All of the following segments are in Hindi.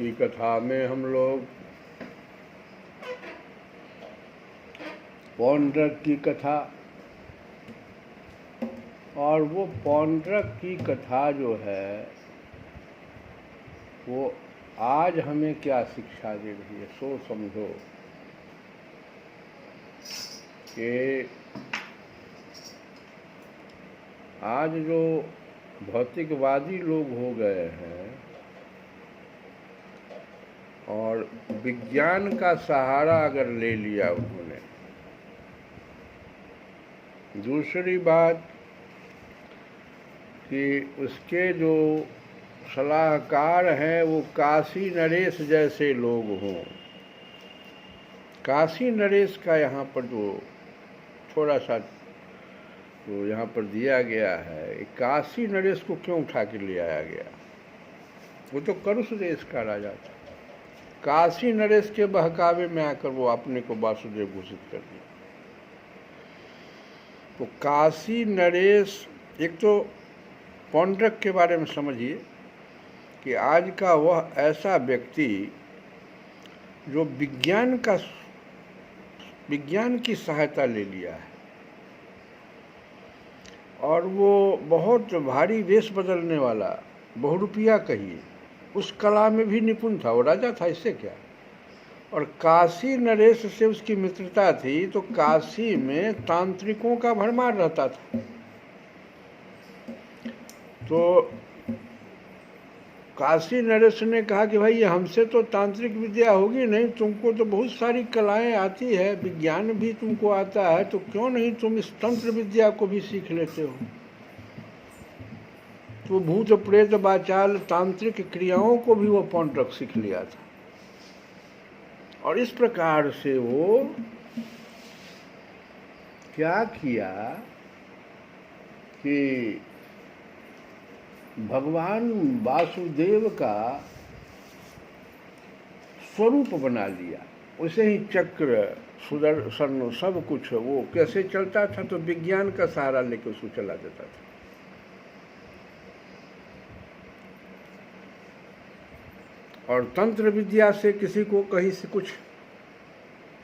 की कथा में हम लोग पौंड्रक की कथा, और वो पौंड्रक की कथा जो है वो आज हमें क्या शिक्षा दे रही है, सो समझो कि आज जो भौतिकवादी लोग हो गए हैं और विज्ञान का सहारा अगर ले लिया उन्होंने। दूसरी बात कि उसके जो सलाहकार हैं वो काशी नरेश जैसे लोग हों। काशी नरेश का यहाँ पर जो थोड़ा सा तो यहाँ पर दिया गया है, काशी नरेश को क्यों उठा के ले आया गया? वो तो करुष देश का राजा था। काशी नरेश के बहकावे में आकर वो अपने को वासुदेव घोषित कर दिया। तो काशी नरेश, एक तो पौंड्रक के बारे में समझिए कि आज का वह ऐसा व्यक्ति जो विज्ञान की सहायता ले लिया है और वो बहुत भारी वेश बदलने वाला, बहुरूपिया कहिए, उस कला में भी निपुण था। वो राजा था, इससे क्या। और काशी नरेश से उसकी मित्रता थी, तो काशी में तांत्रिकों का भरमार रहता था। तो काशी नरेश ने कहा कि भाई हमसे तो तांत्रिक विद्या होगी नहीं, तुमको तो बहुत सारी कलाएं आती है, विज्ञान भी तुमको आता है, तो क्यों नहीं तुम इस तंत्र विद्या को भी सीख लेते हो। तो भूत प्रेत बाचाल तांत्रिक क्रियाओं को भी वो पौंड्रक सीख लिया था। और इस प्रकार से वो क्या किया कि भगवान वासुदेव का स्वरूप बना लिया। उसे ही चक्र, सुदर्शन, सब कुछ वो कैसे चलता था, तो विज्ञान का सहारा लेकर उसको चला देता था। और तंत्र विद्या से किसी को कहीं से कुछ,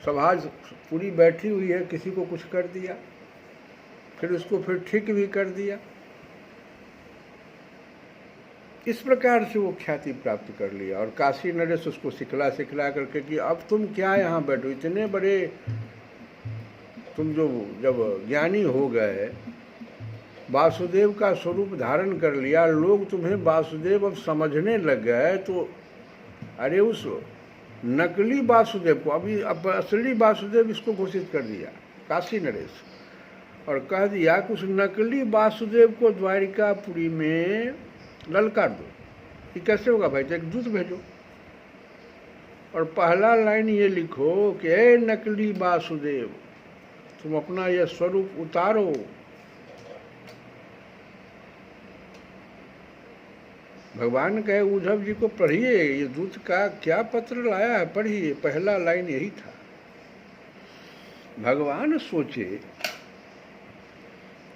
सभा पूरी बैठी हुई है, किसी को कुछ कर दिया, फिर उसको फिर ठीक भी कर दिया। इस प्रकार से वो ख्याति प्राप्त कर लिया। और काशी नरेश उसको सिखला करके कि अब तुम क्या यहाँ बैठो, इतने बड़े तुम जो जब ज्ञानी हो गए, वासुदेव का स्वरूप धारण कर लिया, लोग तुम्हें वासुदेव अब समझने लग गए, तो अरे उस नकली वासुदेव को अभी अब असली वासुदेव इसको घोषित कर दिया काशी नरेश, और कह दिया कि उस नकली वासुदेव को द्वारिकापुरी में ललकार दो। ये कैसे होगा भाई? तो एक दूत भेजो और पहला लाइन ये लिखो कि ए नकली वासुदेव, तुम अपना यह स्वरूप उतारो। भगवान कहे उद्धव जी को, पढ़िए ये दूत का क्या पत्र लाया है, पढ़िए। पहला लाइन यही था। भगवान सोचे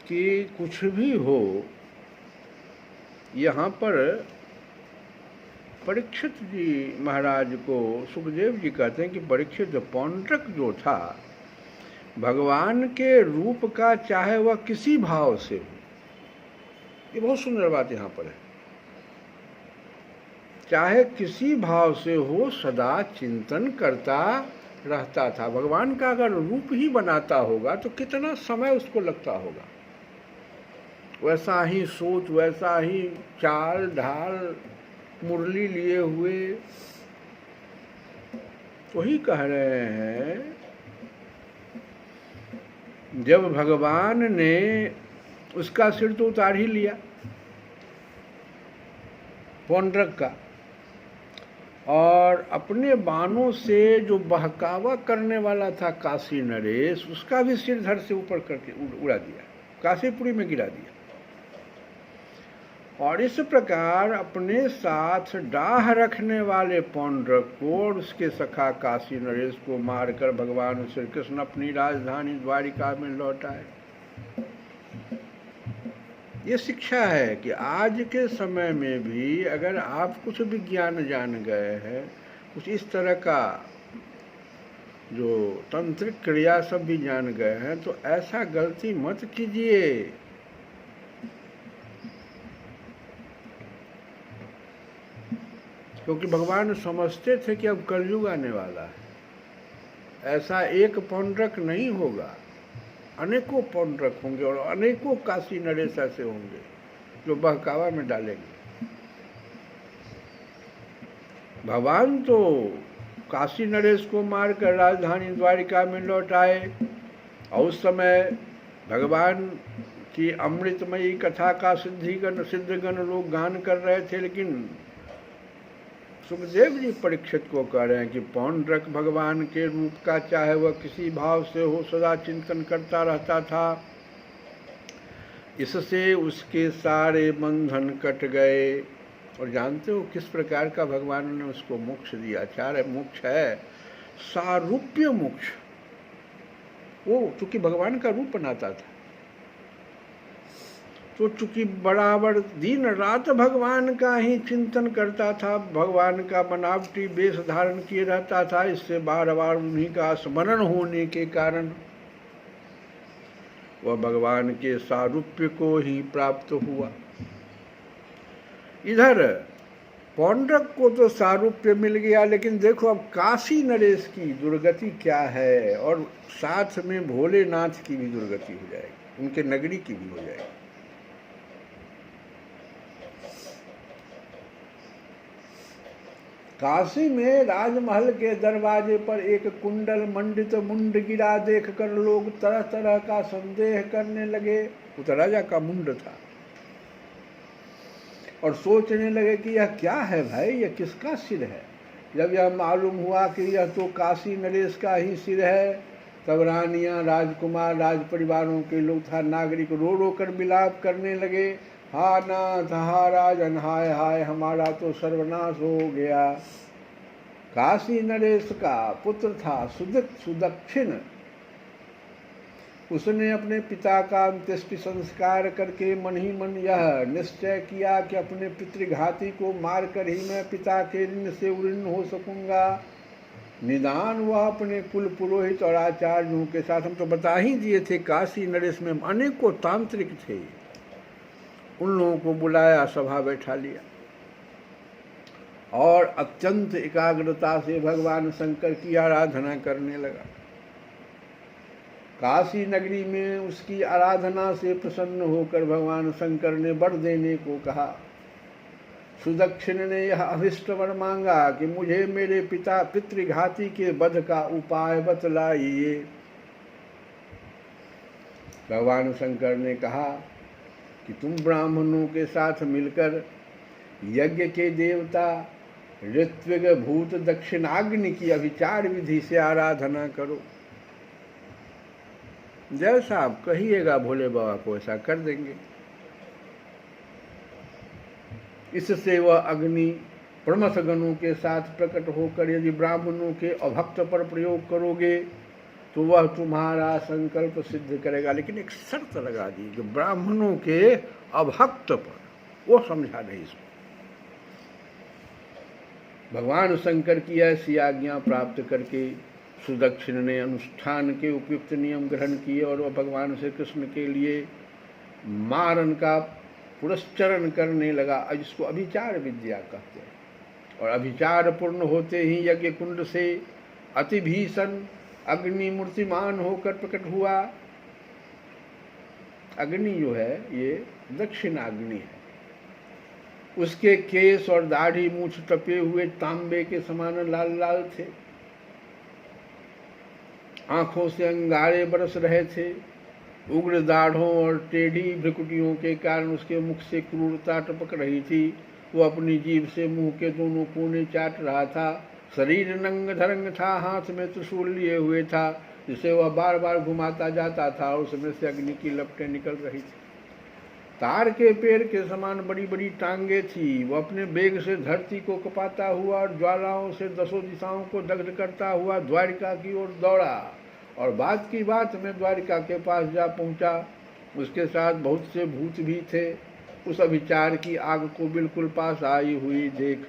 कि कुछ भी हो, यहाँ पर परीक्षित जी महाराज को सुखदेव जी कहते हैं कि परीक्षित पौंड्रक जो था, भगवान के रूप का चाहे वह किसी भाव से हो, ये बहुत सुंदर बात यहाँ पर है, चाहे किसी भाव से हो, सदा चिंतन करता रहता था। भगवान का अगर रूप ही बनाता होगा तो कितना समय उसको लगता होगा। वैसा ही सोच, वैसा ही चाल ढाल, मुरली लिए हुए। वही कह रहे हैं, जब भगवान ने उसका सिर तो उतार ही लिया पौंड्रक का, और अपने बाणों से जो बहकावा करने वाला था काशी नरेश, उसका भी सिर धड़ से ऊपर करके उड़ा दिया, काशीपुरी में गिरा दिया। और इस प्रकार अपने साथ डाह रखने वाले पौंड्रक को और उसके सखा काशी नरेश को मारकर भगवान श्री कृष्ण अपनी राजधानी द्वारिका में लौटाए। ये शिक्षा है कि आज के समय में भी अगर आप कुछ विज्ञान जान गए हैं, कुछ इस तरह का जो तंत्रिक क्रिया सब भी जान गए हैं, तो ऐसा गलती मत कीजिए। क्योंकि भगवान समझते थे कि अब कलयुग आने वाला है, ऐसा एक पौंड्रक नहीं होगा, अनेकों पौंड्रक होंगे और अनेकों काशी नरेश ऐसे होंगे जो बहकावा में डालेंगे। भगवान तो काशी नरेश को मारकर राजधानी द्वारिका में लौट आए, और उस समय भगवान की अमृतमयी कथा का सिद्धगण लोग गान कर रहे थे, लेकिन सुखदेव जी परीक्षित को कह रहे हैं कि पौंड्रक भगवान के रूप का, चाहे वह किसी भाव से हो, सदा चिंतन करता रहता था। इससे उसके सारे बंधन कट गए। और जानते हो किस प्रकार का भगवान ने उसको मोक्ष दिया? चार मोक्ष है। सारूप्य मोक्ष, वो चूंकि भगवान का रूप बनाता था, तो चूंकि बराबर दिन रात भगवान का ही चिंतन करता था, भगवान का बनावटी वेश धारण किए रहता था, इससे बार बार उन्हीं का स्मरण होने के कारण वह भगवान के सारूप्य को ही प्राप्त हुआ। इधर पौंड्रक को तो सारूप्य मिल गया, लेकिन देखो अब काशी नरेश की दुर्गति क्या है, और साथ में भोलेनाथ की भी दुर्गति हो जाएगी, उनके नगरी की भी हो जाएगी। काशी में राजमहल के दरवाजे पर एक कुंडल मंडित मुंड गिरा देखकर लोग तरह तरह का संदेह करने लगे। वो तो राजा का मुंड था, और सोचने लगे कि यह क्या है भाई, यह किसका सिर है। जब यह मालूम हुआ कि यह तो काशी नरेश का ही सिर है, तब रानियां, राजकुमार, राज परिवारों के लोग था नागरिक रो रो कर विलाप करने लगे। हा नाथ, हा राजन, हाय हाय, हमारा तो सर्वनाश हो गया। काशी नरेश का पुत्र था सुदक्षिण, उसने अपने पिता का अंत्येष्टि संस्कार करके मन ही मन यह निश्चय किया कि अपने पितृघाती को मारकर ही मैं पिता के ऋण से उऋण हो सकूंगा। निदान वह अपने कुल पुरोहित और आचार्यों के साथ, हम तो बता ही दिए थे काशी नरेश में अनेकों तांत्रिक थे, उन लोगों को बुलाया, सभा बैठा लिया और अत्यंत एकाग्रता से भगवान शंकर की आराधना करने लगा। काशी नगरी में उसकी आराधना से प्रसन्न होकर भगवान शंकर ने वर देने को कहा। सुदक्षिण ने यह अभिष्ट वर मांगा कि मुझे मेरे पिता पितृघाती के वध का उपाय बतलाइए। भगवान शंकर ने कहा कि तुम ब्राह्मणों के साथ मिलकर यज्ञ के देवता ऋत्विग भूत दक्षिणाग्नि की अभिचार विधि से आराधना करो। जैसा आप कहिएगा भोले बाबा को ऐसा कर देंगे। इससे वह अग्नि प्रमथ गणों के साथ प्रकट होकर यदि ब्राह्मणों के अभक्त पर प्रयोग करोगे तो वह तुम्हारा संकल्प सिद्ध करेगा, लेकिन एक शर्त लगा दी कि ब्राह्मणों के अभक्त पर, वो समझा नहीं इसको। भगवान शंकर की ऐसी आज्ञा प्राप्त करके सुदक्षिण ने अनुष्ठान के उपयुक्त नियम ग्रहण किए और वह भगवान श्री कृष्ण के लिए मारन का पुरस्चरण करने लगा, जिसको अभिचार विद्या कहते हैं। और अभिचार पूर्ण होते ही यज्ञ कुंड से अति भीषण अग्नि मूर्तिमान होकर प्रकट हुआ। अग्नि जो है ये दक्षिणाग्नि है। उसके केस और दाढ़ी मूछ तपे हुए तांबे के समान लाल लाल थे, आंखों से अंगारे बरस रहे थे। उग्र दाढ़ों और टेढ़ी भ्रुकुटियों के कारण उसके मुख से क्रूरता टपक रही थी। वो अपनी जीभ से मुंह के दोनों कोने चाट रहा था। शरीर नंग धरंग था, हाथ में त्रिशूल लिए हुए था, जिसे वह बार बार घुमाता जाता था और उसमें से अग्नि की लपटें निकल रही थी। तार के पेड़ के समान बड़ी बड़ी टांगे थी। वह अपने वेग से धरती को कपाता हुआ और ज्वालाओं से दसों दिशाओं को दग्ध करता हुआ द्वारिका की ओर दौड़ा और बात की बात में द्वारिका के पास जा पहुंचा। उसके साथ बहुत से भूत भी थे। उस अभिचार की आग को बिल्कुल पास आई हुई देख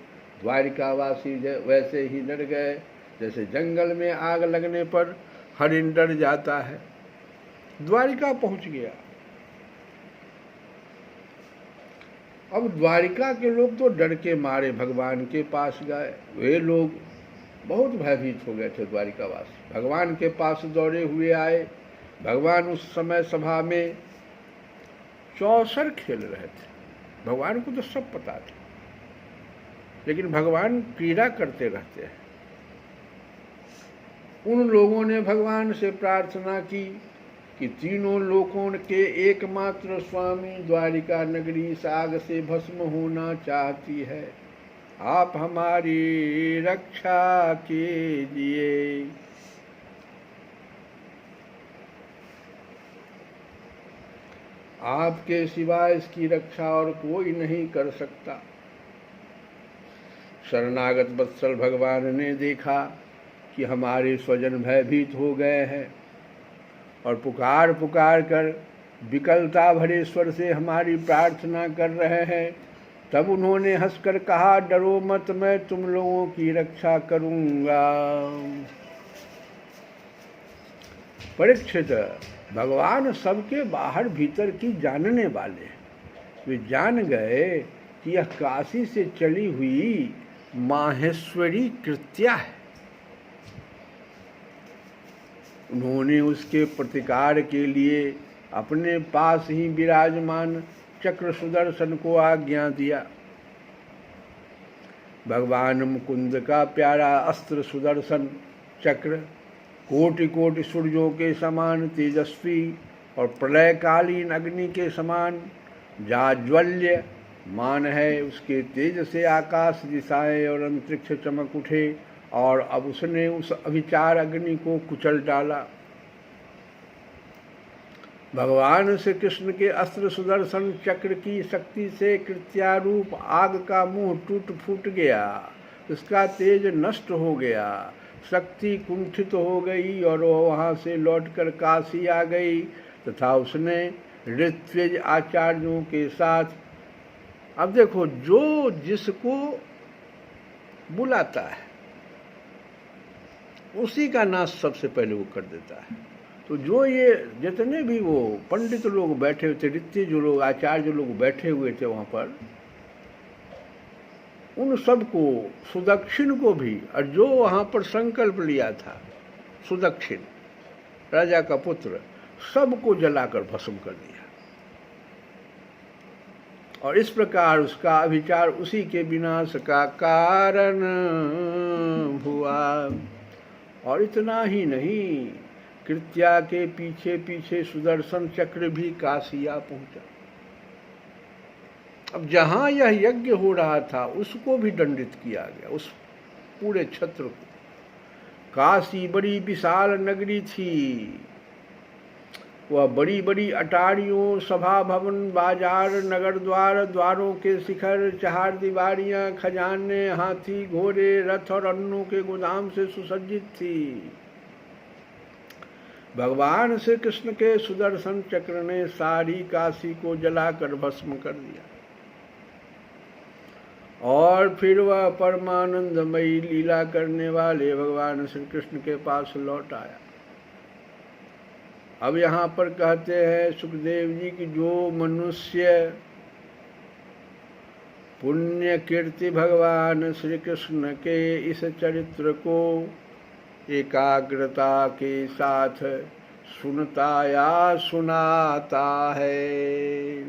द्वारिकावासी वैसे ही डर गए जैसे जंगल में आग लगने पर हरिण डर जाता है। द्वारिका पहुंच गया। अब द्वारिका के लोग तो डर के मारे भगवान के पास गए। वे लोग बहुत भयभीत हो गए थे। द्वारिकावासी भगवान के पास दौड़े हुए आए। भगवान उस समय सभा में चौसर खेल रहे थे। भगवान को तो सब पता था, लेकिन भगवान क्रीड़ा करते रहते हैं। उन लोगों ने भगवान से प्रार्थना की कि तीनों लोकों के एकमात्र स्वामी द्वारिका नगरी इस आग से भस्म होना चाहती है। आप हमारी रक्षा कीजिए। आपके सिवाय इसकी रक्षा और कोई नहीं कर सकता। शरणागत वत्सल भगवान ने देखा कि हमारे स्वजन भयभीत हो गए हैं और पुकार पुकार कर विकलता भरे स्वर से हमारी प्रार्थना कर रहे हैं। तब उन्होंने हंसकर कहा, डरो मत, मैं तुम लोगों की रक्षा करूंगा। परीक्षित, भगवान सबके बाहर भीतर की जानने वाले हैं। वे जान गए कि यह काशी से चली हुई माहेश्वरी कृत्या है। उन्होंने उसके प्रतिकार के लिए अपने पास ही विराजमान चक्र सुदर्शन को आज्ञा दिया। भगवान मुकुंद का प्यारा अस्त्र सुदर्शन चक्र कोटि कोटि सूर्यों के समान तेजस्वी और प्रलयकालीन अग्नि के समान जाज्वल्य मान है। उसके तेज से आकाश दिशाएं और अंतरिक्ष चमक उठे और अब उसने उस अभिचार अग्नि को कुचल डाला। भगवान श्री कृष्ण के अस्त्र सुदर्शन चक्र की शक्ति से कृत्यारूप आग का मुंह टूट फूट गया। उसका तेज नष्ट हो गया, शक्ति कुंठित हो गई और वह वहाँ से लौटकर काशी आ गई तथा उसने ऋत्विज आचार्यों के साथ, अब देखो, जो जिसको बुलाता है उसी का नाश सबसे पहले वो कर देता है। तो जो ये जितने भी वो पंडित लोग बैठे हुए थे, ऋत्विज जो लोग, आचार्य जो लोग बैठे हुए थे वहाँ पर, उन सबको, सुदक्षिण को भी, और जो वहाँ पर संकल्प लिया था सुदक्षिण राजा का पुत्र, सबको जलाकर भस्म कर दिया। और इस प्रकार उसका अभिचार उसी के विनाश का कारण हुआ। और इतना ही नहीं, कृत्या के पीछे पीछे सुदर्शन चक्र भी काशिया पहुंचा। अब जहां यह यज्ञ हो रहा था उसको भी दंडित किया गया, उस पूरे क्षेत्र को। काशी बड़ी विशाल नगरी थी। वह बड़ी बड़ी अटारियों, सभा भवन, बाजार, नगर द्वार, द्वारों के शिखर, चार दीवारियां, खजाने, हाथी, घोड़े, रथ और अन्नों के गोदाम से सुसज्जित थी। भगवान श्री कृष्ण के सुदर्शन चक्र ने सारी काशी को जलाकर भस्म कर दिया और फिर वह परमानंदमयी लीला करने वाले भगवान श्री कृष्ण के पास लौट आया। अब यहाँ पर कहते हैं सुखदेव जी कि जो मनुष्य पुण्य कीर्ति भगवान श्री कृष्ण के इस चरित्र को एकाग्रता के साथ सुनता या सुनाता है,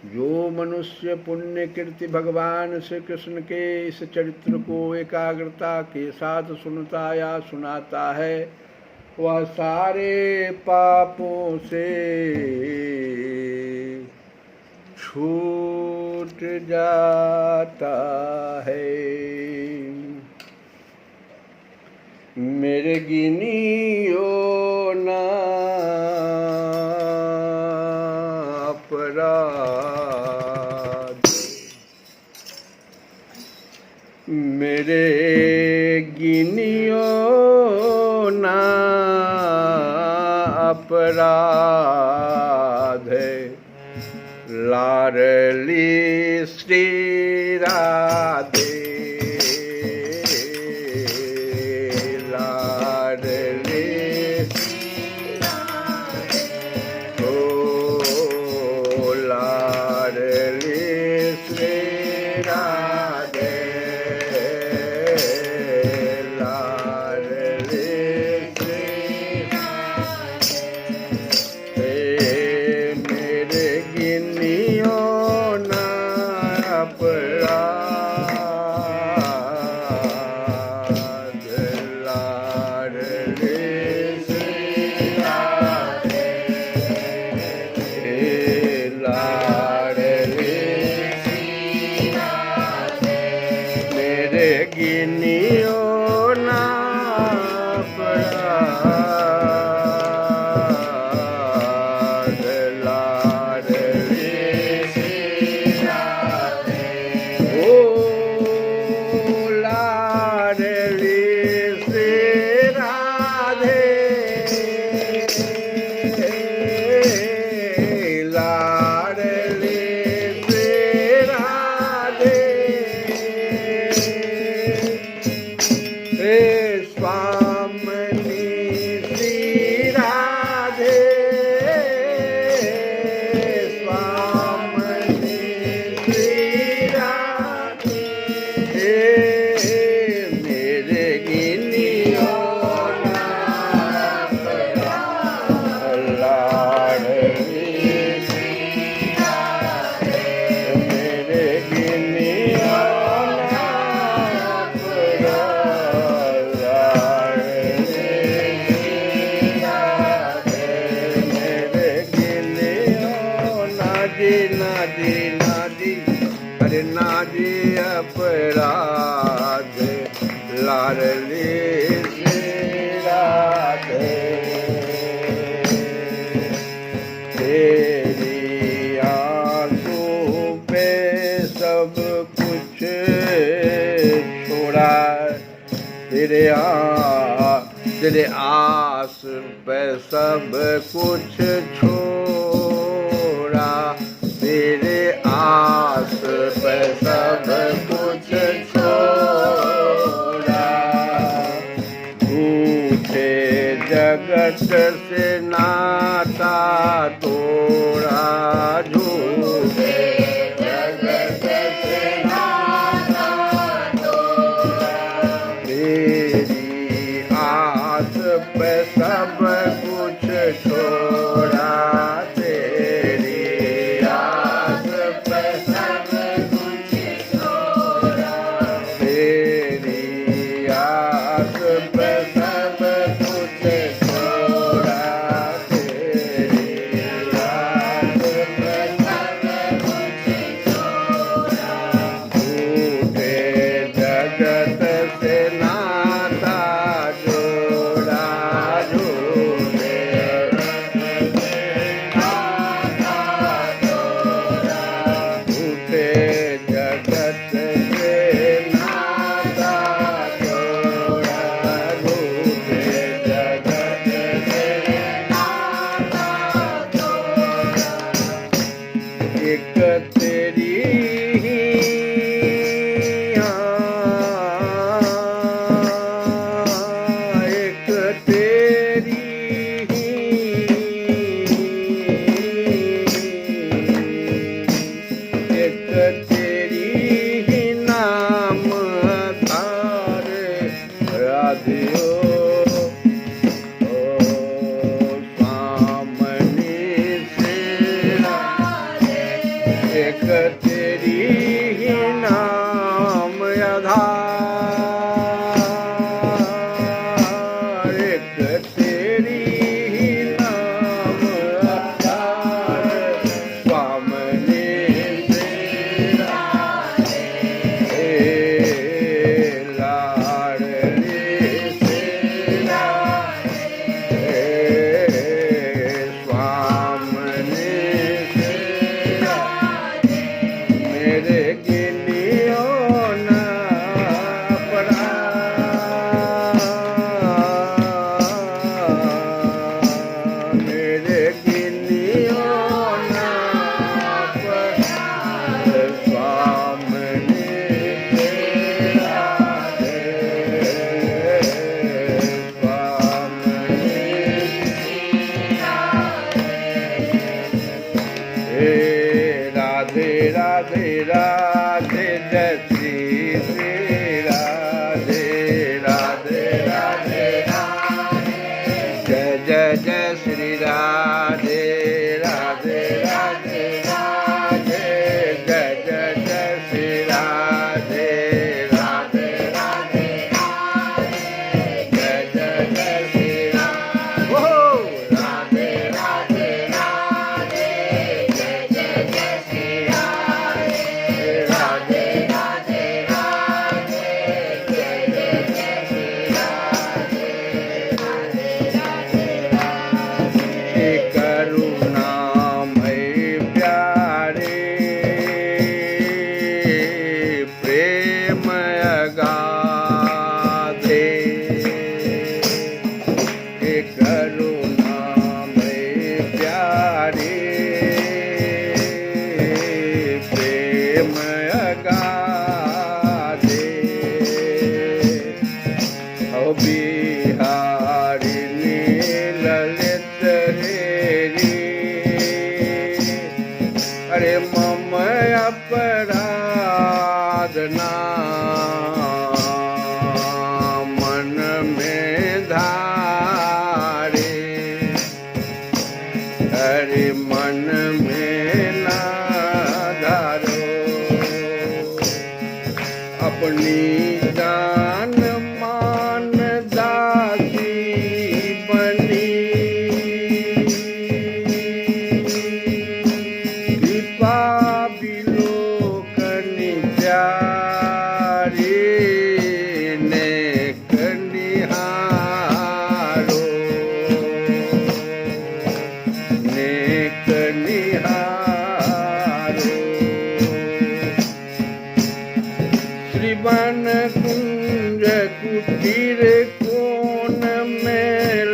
जो मनुष्य पुण्य कीर्ति भगवान श्री कृष्ण के इस चरित्र को एकाग्रता के साथ सुनता या सुनाता है, वह सारे पापों से छूट जाता है। मेरे गिनियो ना अपराध, मेरे गिनियो ना अपराध लाडली श्री राधे लाडली ओ लाडली श्री राधे लाडली श्री मेरे गिनियों ना अपराध लाडली श्री राधे लाडली श्री राधे मेरे गिनियों ना अपराध लाडली श्री राधे ओ लाडली श्री राधे लाडली श्री राधे हे स्वामिनी श्री राधे स्वामिनी श्री राधे मेरे गिनियों ना लाडली श्री राधे मेरे गिनियों ना लाडली श्री राधे मेरे गिनियों नाजी नाजी नाजी अरे नाजी अपराध लाडली श्री राधे तेरी आंसू पे सब कुछ छोड़ा तेरे आस पे सब कुछ छोड़ा तेरे आस पे सब कुछ छोड़ा झूठे जगत से नाता तोड़ा झूठे जगत से नाता तोड़ा तेरी आस पे सब कुछ छोड़ा तेरी आस पे सब कुछ छोड़ा तेरी आस पे सब कुछ छोड़ा तेरी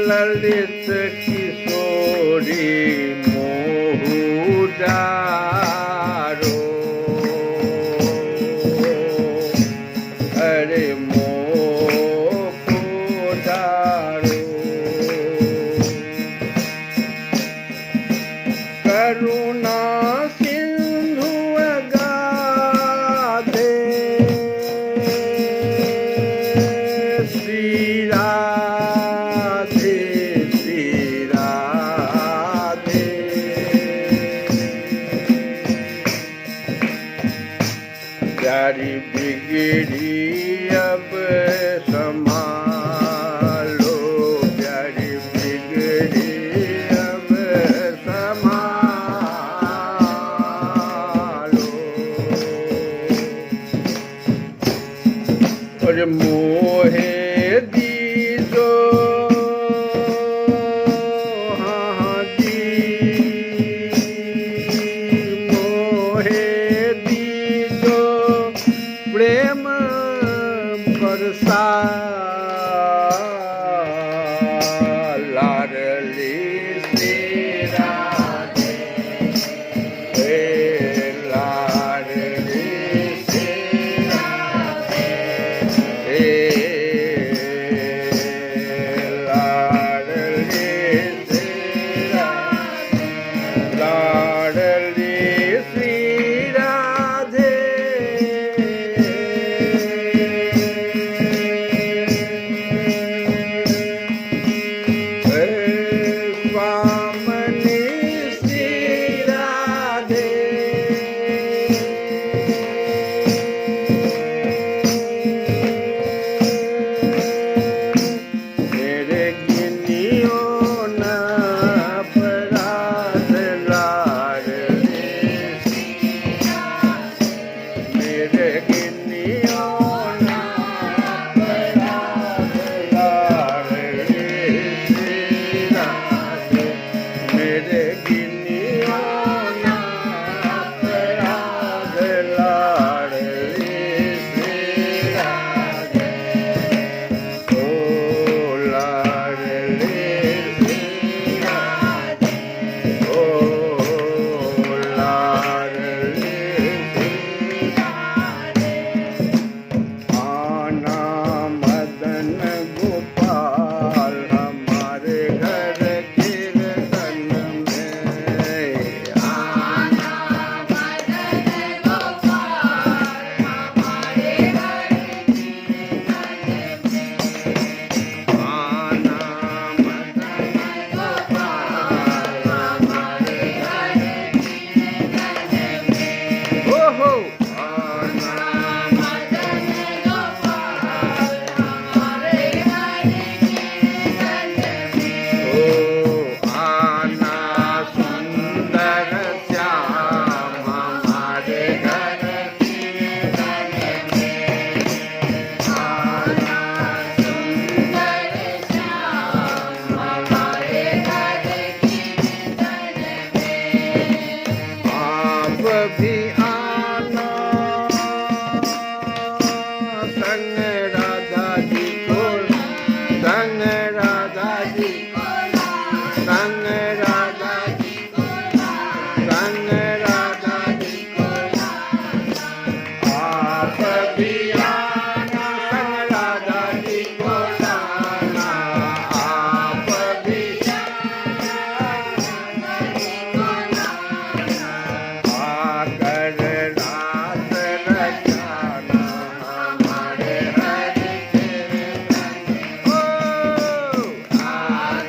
ललित किशोरी मोहु डारो, अरे मोह डारो। करुणा सिंधु अगाधे, श्री राधे श्री राधे। प्यारी बिगड़ी अब संभालो, प्यारी बिगड़ी अब संभालो। और मोहे दीजो, हाँ जी, मोहे दीजो प्रेम बरसा। लाडली श्री राधे, हे लाडली श्री राधे, हे लाडली श्री राधे, लाडली श्री राधे। स्वामनी श्री राधे, मेरे गिनियो न अपराध लाडली श्री राधे, मेरे गिनियो न अपराध लाडली श्री राधे, मेरे गिनियो न अपराध लाडली श्री राधे। ओ लाडली श्री राधे, ओ लाडली श्री राधे। आना मदन गोपाल हमारे घर कीर्तन में, आना मदन गोपाल हमारे घर कीर्तन में, आना मदन गोपाल हमारे घर कीर्तन में। ओहो आना मदन गोपाल हमारे घर कीर्तन में। ओ आना सुंदर श्याम हमारे घर कीर्तन में, आना सुंदर श्याम हमारे घर कीर्तन में। आप भी आना संग राधा जी को, संग राधा जी को, संग राधा जी को, संग राधा जी को। आप भी आना संग राधा जी को लाना, आप भी आकर रात रचाना हमारे हरि कीर्तन। ओ आना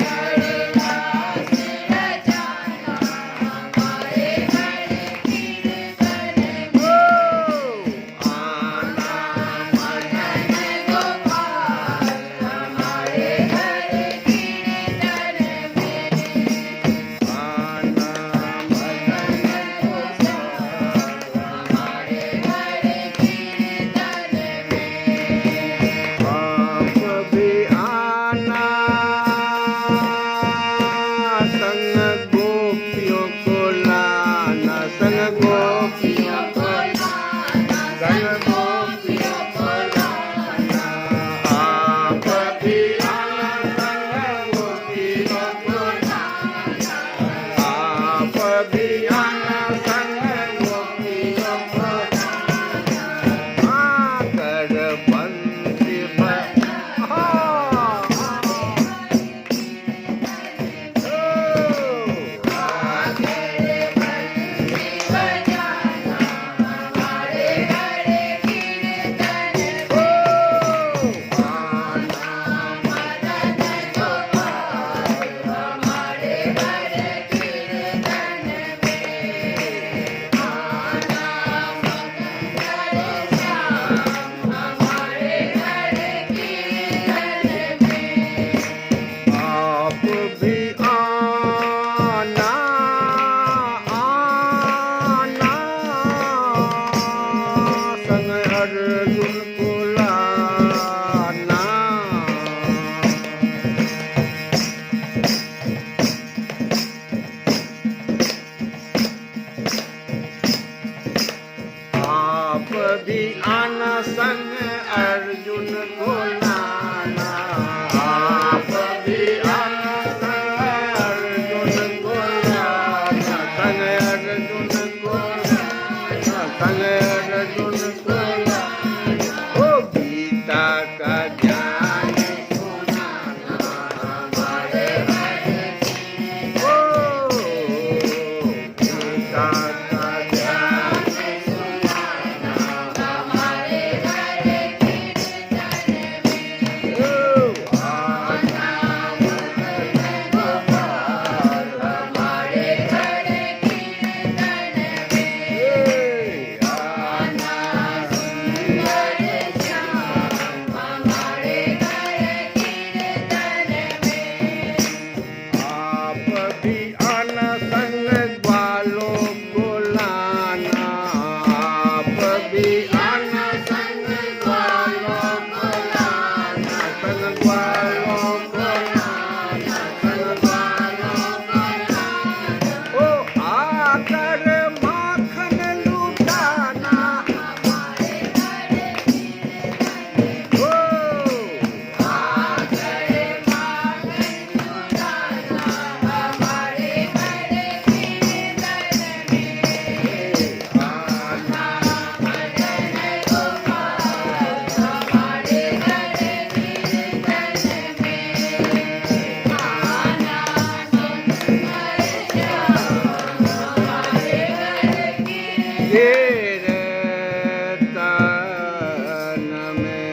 भी आना आना संग अर्जुन को लाना। आप भी आना संग अर्जुन को लाना। आप भी आना संग अर्जुन को लाना। संग अर्जुन को लाना। संग अर्जुन को लाना। ओ गीता का ज्ञान सुनाना हमारे घर की। ओ गीता का ज्ञान सुनाना हमारे घर कीर्तन में। ओ आना मदन गोपाल हमारे घर कीर्तन में। आना सुंदर श्याम हमारे घर कीर्तन में। आप भी आना संग ग्वालों को लाना। आप भी आना संग ग्वालों को लाना। संग ग्वालों को लाना। संग ग्वालों को लाना। ओ आकर माखन लुटाना हमारे घर कीर्तन में। ओ आकर माखन लुटाना हमारे घर कीर्तन में। आना मदन गोपाल हमारे घर कीर्तन में। आना सुंदर श्याम हमारे घर कीर्तन में।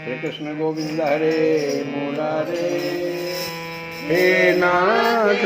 श्री कृष्ण गोविंद हरे मुरारे। हे नाथ